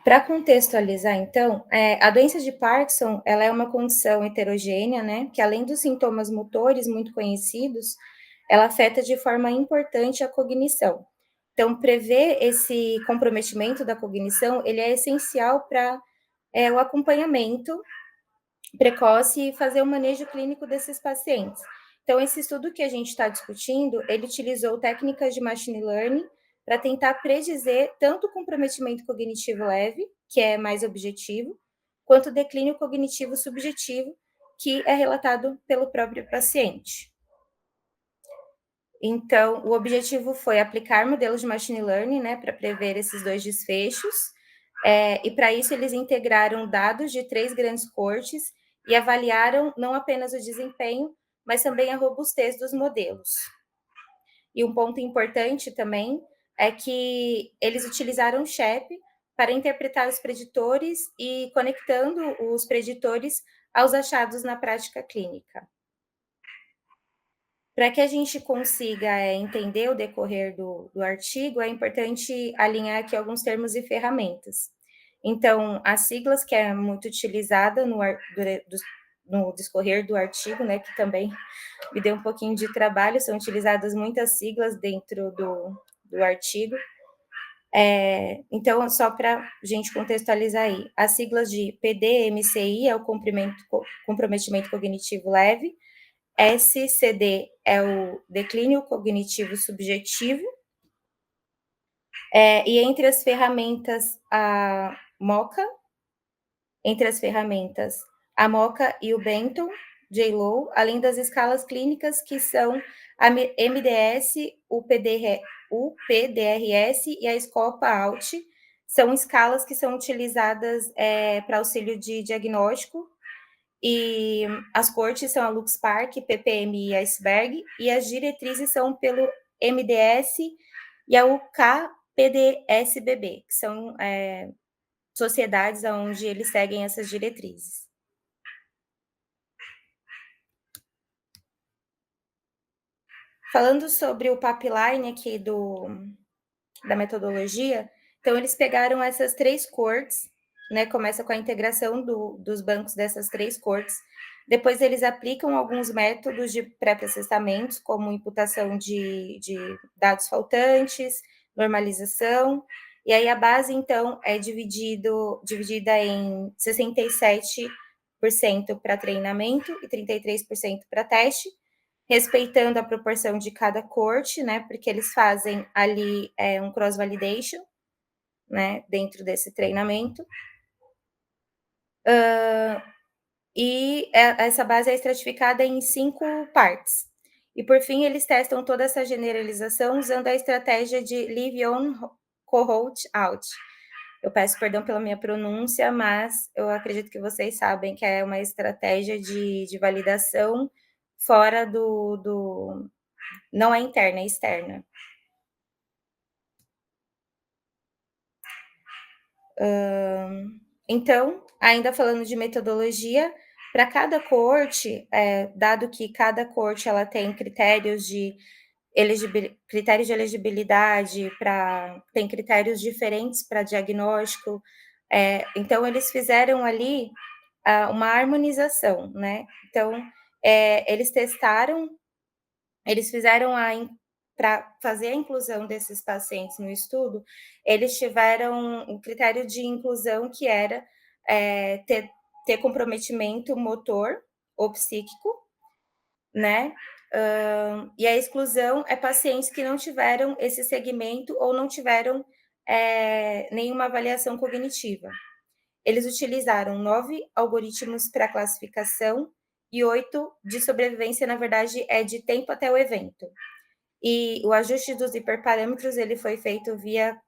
Para contextualizar então, a doença de Parkinson, ela é uma condição heterogênea, né, que além dos sintomas motores muito conhecidos, ela afeta de forma importante a cognição. Então, prever esse comprometimento da cognição, ele é essencial para o acompanhamento precoce e fazer o manejo clínico desses pacientes. Então, esse estudo que a gente está discutindo, ele utilizou técnicas de machine learning para tentar predizer tanto o comprometimento cognitivo leve, que é mais objetivo, quanto o declínio cognitivo subjetivo, que é relatado pelo próprio paciente. Então, o objetivo foi aplicar modelos de machine learning, né, para prever esses dois desfechos, e para isso eles integraram dados de 3 grandes cortes e avaliaram não apenas o desempenho, mas também a robustez dos modelos. E um ponto importante também é que eles utilizaram o SHAP para interpretar os preditores e conectando os preditores aos achados na prática clínica. Para que a gente consiga entender o decorrer do artigo, é importante alinhar aqui alguns termos e ferramentas. Então, as siglas, que é muito utilizada no discorrer do artigo, né, que também me deu um pouquinho de trabalho, são utilizadas muitas siglas dentro do artigo. Então, só para a gente contextualizar aí, as siglas de PDMCI é o comprometimento cognitivo leve, SCD é o declínio cognitivo subjetivo, e entre as ferramentas a MoCA, a MoCA e o Benton, J-Low, além das escalas clínicas que são a MDS, o PDRS e a SCOPA-ALT, são escalas que são utilizadas para auxílio de diagnóstico, e as cortes são a LuxPark, PPM e Iceberg, e as diretrizes são pelo MDS e a UKPDSBB, que são sociedades onde eles seguem essas diretrizes. Falando sobre o pipeline aqui da metodologia, então eles pegaram essas 3 cortes, né, começa com a integração dos bancos dessas 3 cortes, depois eles aplicam alguns métodos de pré-processamentos, como imputação de dados faltantes, normalização, e aí a base, então, é dividida em 67% para treinamento e 33% para teste, respeitando a proporção de cada corte, né, porque eles fazem ali um cross-validation, né, dentro desse treinamento. E essa base é estratificada em 5 partes. E, por fim, eles testam toda essa generalização usando a estratégia de Leave On Cohort Out. Eu peço perdão pela minha pronúncia, mas eu acredito que vocês sabem que é uma estratégia de validação fora não é interna, é externa. Então, ainda falando de metodologia, para cada coorte, dado que cada coorte ela tem critérios de elegibilidade, tem critérios diferentes para diagnóstico, então eles fizeram ali uma harmonização, né? Então, eles fizeram para fazer a inclusão desses pacientes no estudo, eles tiveram um critério de inclusão que era ter comprometimento motor ou psíquico, né? E a exclusão é pacientes que não tiveram esse segmento ou não tiveram nenhuma avaliação cognitiva. Eles utilizaram 9 algoritmos para classificação e 8 de sobrevivência, na verdade, é de tempo até o evento. E o ajuste dos hiperparâmetros ele foi feito via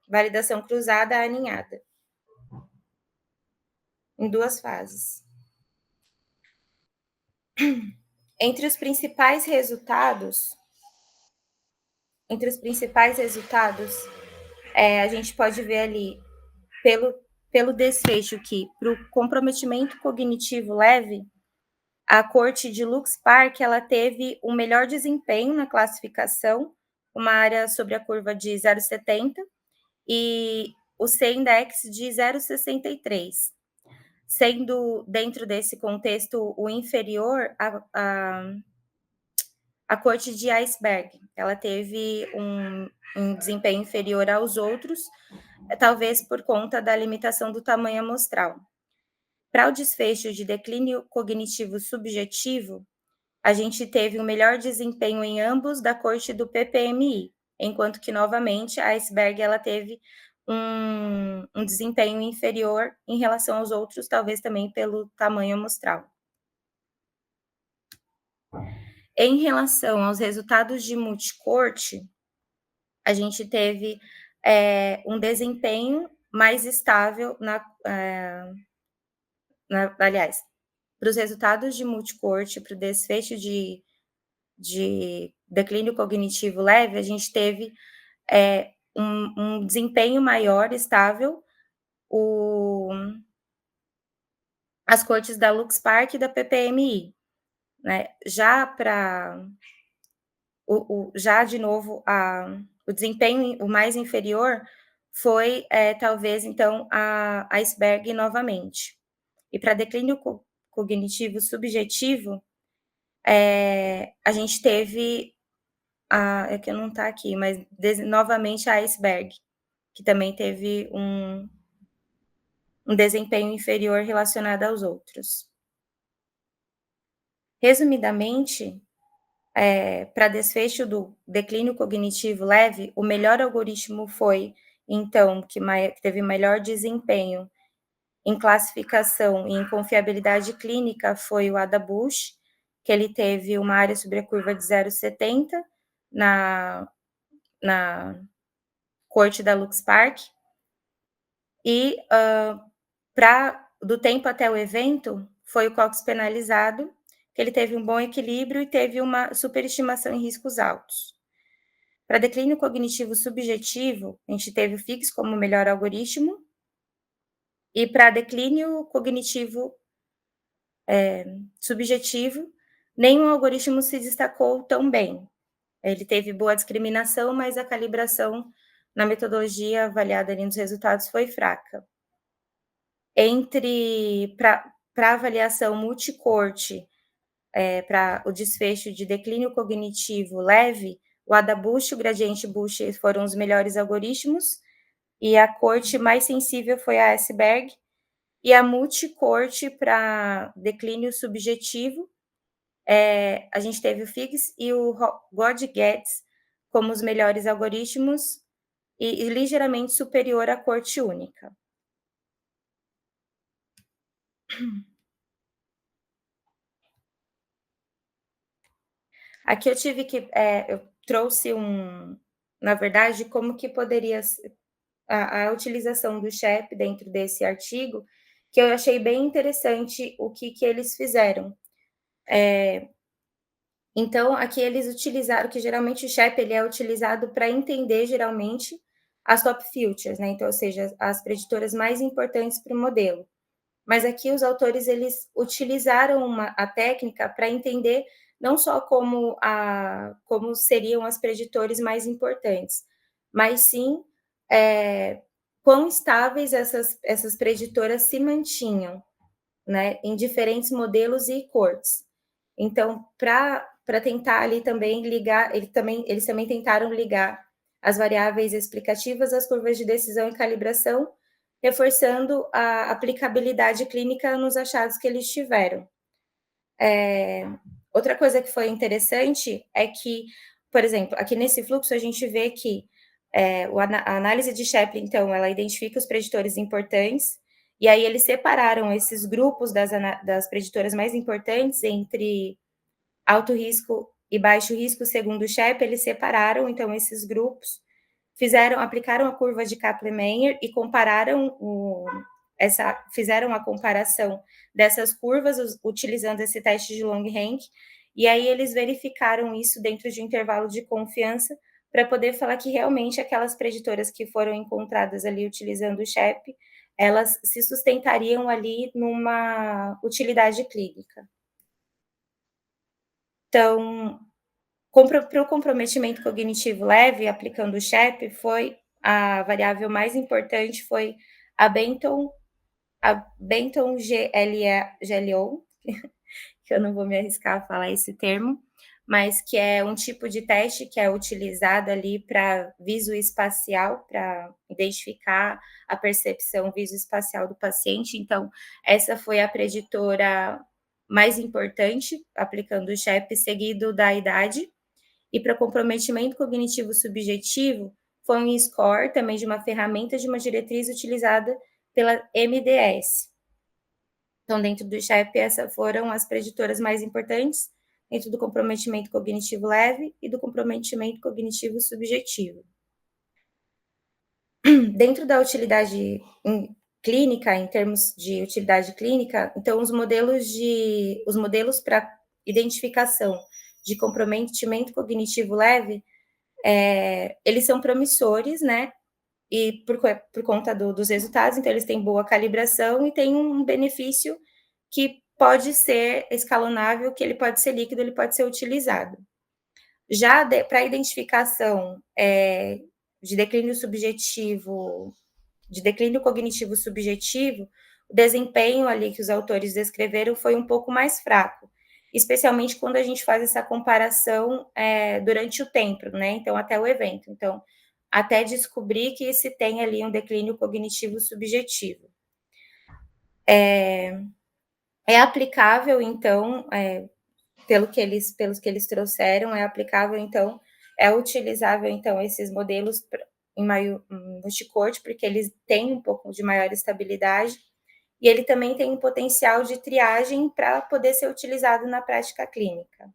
validação cruzada aninhada, em 2 fases. Entre os principais resultados, a gente pode ver ali, pelo desfecho que, para o comprometimento cognitivo leve, a corte de LuxPark ela teve o melhor desempenho na classificação, uma área sobre a curva de 0,70, e o C-index de 0,63, sendo dentro desse contexto o inferior a corte de iceberg. Ela teve um desempenho inferior aos outros, talvez por conta da limitação do tamanho amostral. Para o desfecho de declínio cognitivo subjetivo, a gente teve um melhor desempenho em ambos da corte do PPMI, enquanto que, novamente, a iceberg ela teve um desempenho inferior em relação aos outros, talvez também pelo tamanho amostral. Em relação aos resultados de multicorte, a gente teve um desempenho mais estável aliás, para os resultados de multicorte, para o desfecho de declínio cognitivo leve, a gente teve um desempenho maior, estável, as cortes da LuxPark e da PPMI, né? Já para já de novo o desempenho o mais inferior foi talvez então a iceberg novamente. E para declínio cognitivo subjetivo, a gente teve é que não está aqui, mas novamente a iceberg, que também teve um desempenho inferior relacionado aos outros. Resumidamente, para desfecho do declínio cognitivo leve, o melhor algoritmo foi, então, que teve melhor desempenho em classificação e em confiabilidade clínica foi o ADA-Bush, que ele teve uma área sobre a curva de 0,70 na corte da LuxPark. E do tempo até o evento, foi o Cox penalizado, que ele teve um bom equilíbrio e teve uma superestimação em riscos altos. Para declínio cognitivo subjetivo, a gente teve o FIX como melhor algoritmo, e para declínio cognitivo subjetivo, nenhum algoritmo se destacou tão bem. Ele teve boa discriminação, mas a calibração na metodologia avaliada ali nos resultados foi fraca. Para avaliação multicorte, para o desfecho de declínio cognitivo leve, o ADA-Bush e o gradiente Bush foram os melhores algoritmos, e a corte mais sensível foi a iceberg, e a multicorte para declínio subjetivo, a gente teve o FIGS e o GOD-GETS como os melhores algoritmos e ligeiramente superior à corte única. Aqui eu tive que, eu trouxe na verdade, como que poderia ser a utilização do SHAP dentro desse artigo, que eu achei bem interessante o que eles fizeram. Então, aqui eles utilizaram, que geralmente o SHAP ele é utilizado para entender, geralmente, as top features, né? Então, ou seja, as preditoras mais importantes para o modelo. Mas aqui os autores, eles utilizaram a técnica para entender não só como seriam as preditores mais importantes, mas sim quão estáveis essas preditoras se mantinham, né, em diferentes modelos e cortes. Então, para tentar ali também ligar, eles também tentaram ligar as variáveis explicativas às curvas de decisão e calibração, reforçando a aplicabilidade clínica nos achados que eles tiveram. Outra coisa que foi interessante é que, por exemplo, aqui nesse fluxo a gente vê que a análise de Shapley, então, ela identifica os preditores importantes, e aí eles separaram esses grupos das preditoras mais importantes entre alto risco e baixo risco, segundo o Shapley, eles separaram, então, esses grupos, aplicaram a curva de Kaplan-Meier e fizeram a comparação dessas curvas utilizando esse teste de long rank, e aí eles verificaram isso dentro de um intervalo de confiança para poder falar que realmente aquelas preditoras que foram encontradas ali utilizando o SHAP, elas se sustentariam ali numa utilidade clínica. Então, para o comprometimento cognitivo leve, aplicando o SHAP, foi a variável mais importante foi a Benton Benton GLO, que eu não vou me arriscar a falar esse termo, mas que é um tipo de teste que é utilizado ali para visoespacial, para identificar a percepção visoespacial do paciente. Então, essa foi a preditora mais importante, aplicando o CHEP, seguido da idade. E para comprometimento cognitivo subjetivo, foi um score também de uma ferramenta de uma diretriz utilizada pela MDS. Então, dentro do CHEP, essas foram as preditoras mais importantes, dentro do comprometimento cognitivo leve e do comprometimento cognitivo subjetivo. Dentro da utilidade clínica, em termos de utilidade clínica, então os modelos para identificação de comprometimento cognitivo leve, eles são promissores, né? E por conta dos resultados, então eles têm boa calibração e têm um benefício que pode ser escalonável, que ele pode ser líquido, ele pode ser utilizado. Já para identificação de declínio subjetivo, de declínio cognitivo subjetivo, o desempenho ali que os autores descreveram foi um pouco mais fraco, especialmente quando a gente faz essa comparação durante o tempo, né? Então, até o evento. Então, até descobrir que se tem ali um declínio cognitivo subjetivo. É aplicável, então, pelos que eles trouxeram, é aplicável, então, é utilizável, então, esses modelos em multicorte, porque eles têm um pouco de maior estabilidade, e ele também tem um potencial de triagem para poder ser utilizado na prática clínica.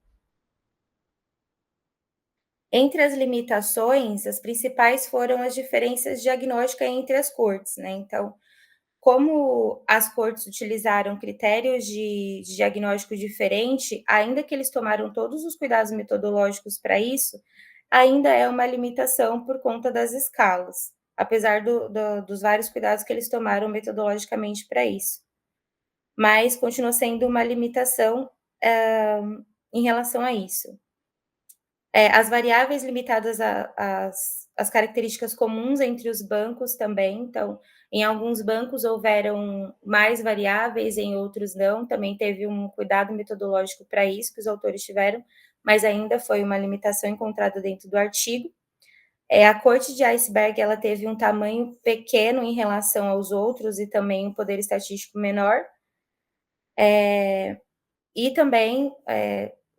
Entre as limitações, as principais foram as diferenças diagnósticas entre as cortes, né? Então, como as cortes utilizaram critérios de diagnóstico diferente, ainda que eles tomaram todos os cuidados metodológicos para isso, ainda é uma limitação por conta das escalas, apesar dos vários cuidados que eles tomaram metodologicamente para isso. Mas continua sendo uma limitação em relação a isso. As variáveis limitadas às características comuns entre os bancos também, então, em alguns bancos houveram mais variáveis, em outros não, também teve um cuidado metodológico para isso que os autores tiveram, mas ainda foi uma limitação encontrada dentro do artigo. A corte de iceberg, ela teve um tamanho pequeno em relação aos outros e também um poder estatístico menor. E também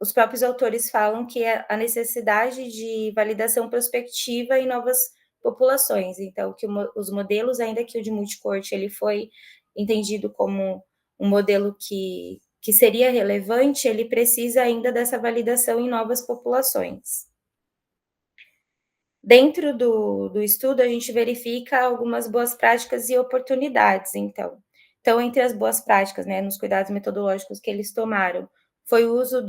os próprios autores falam que a necessidade de validação prospectiva em novas populações, então que os modelos, ainda que o de multicorte ele foi entendido como um modelo que seria relevante, ele precisa ainda dessa validação em novas populações. Dentro do estudo, a gente verifica algumas boas práticas e oportunidades, então. Então, entre as boas práticas, né, nos cuidados metodológicos que eles tomaram, foi o uso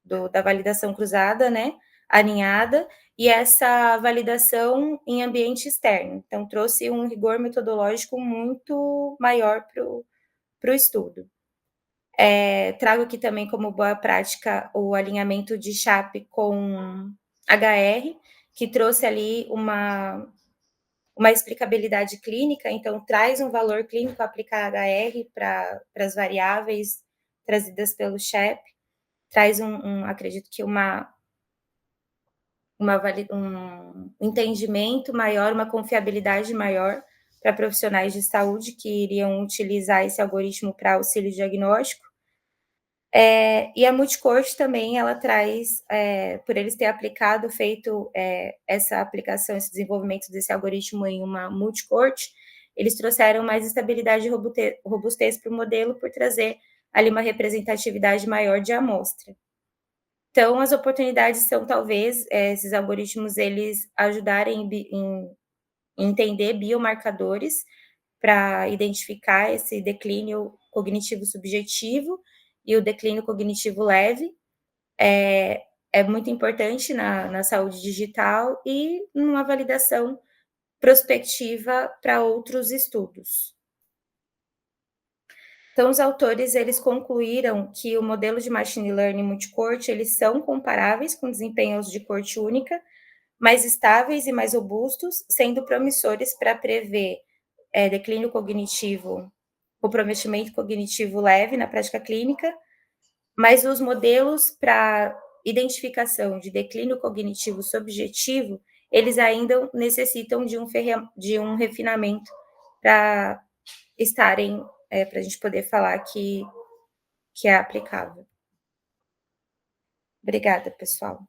da validação cruzada, né, alinhada, e essa validação em ambiente externo. Então, trouxe um rigor metodológico muito maior para o estudo. Trago aqui também como boa prática o alinhamento de CHAP com HR, que trouxe ali uma explicabilidade clínica, então traz um valor clínico aplicar HR para as variáveis trazidas pelo CHEP, traz acredito que um entendimento maior, uma confiabilidade maior para profissionais de saúde que iriam utilizar esse algoritmo para auxílio diagnóstico. E a multicorte também, ela traz, por eles ter feito essa aplicação, esse desenvolvimento desse algoritmo em uma multicorte, eles trouxeram mais estabilidade e robustez para o modelo por trazer ali uma representatividade maior de amostra. Então, as oportunidades são talvez esses algoritmos eles ajudarem em entender biomarcadores para identificar esse declínio cognitivo subjetivo e o declínio cognitivo leve. É muito importante na saúde digital e numa validação prospectiva para outros estudos. Então, os autores, eles concluíram que o modelo de machine learning multicorte, eles são comparáveis com desempenhos de corte única, mais estáveis e mais robustos, sendo promissores para prever, declínio cognitivo, comprometimento cognitivo leve na prática clínica, mas os modelos para identificação de declínio cognitivo subjetivo, eles ainda necessitam de um refinamento para estarem, para a gente poder falar que é aplicável. Obrigada, pessoal.